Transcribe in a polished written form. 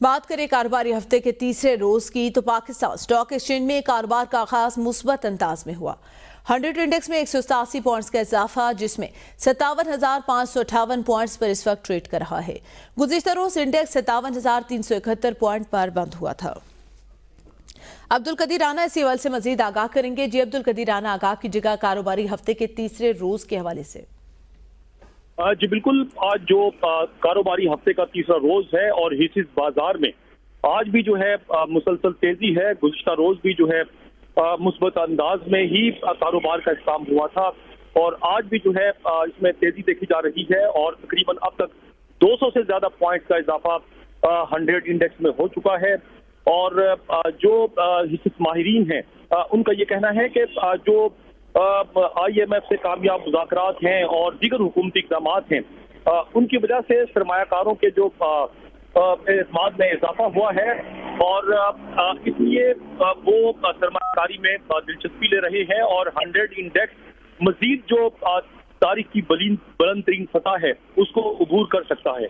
बात करें कारोबारी हफ्ते के तीसरे रोज की तो पाकिस्तान स्टॉक एक्सचेंज में कारोबार का आगाज मुस्बत अंदाज में हुआ। 100 इंडेक्स में 187 पॉइंट्स का इजाफा, जिसमें 57,558 पॉइंट्स पर इस वक्त ट्रेड कर रहा है। गुज़िश्ता रोज इंडेक्स 57,371 पॉइंट पर बंद हुआ था। अब्दुल कदीर राना इसी हवाले से मजीद आगाह करेंगे। जी अब्दुल कदीर राना, आगाह कीजिएगा कारोबारी हफ्ते के तीसरे रोज के हवाले से। जी बिल्कुल, आज जो कारोबारी हफ्ते का तीसरा रोज है और हिस्सेस बाजार में आज भी जो है मुसलसल तेजी है। गुज़िश्ता रोज भी जो है मुस्बत अंदाज में ही कारोबार का इख्तिताम हुआ था और आज भी जो है इसमें तेजी देखी जा रही है और तकरीबन अब तक 200 से ज्यादा पॉइंट का इजाफा 100 इंडेक्स में हो चुका है। और जो हिस्सेस माहिरीन हैं उनका ये कहना है कि जो IMF से कामयाब मुज़ाकरात हैं और दीगर हुकूमती इक़दामात हैं उनकी वजह से सरमायाकारों के जो एतमाद में इजाफा हुआ है और इसलिए वो सरमायाकारी में दिलचस्पी ले रहे हैं और 100 इंडेक्स मजीद जो तारीख की बुलंद तरीन सतह है उसको अबूर कर सकता है।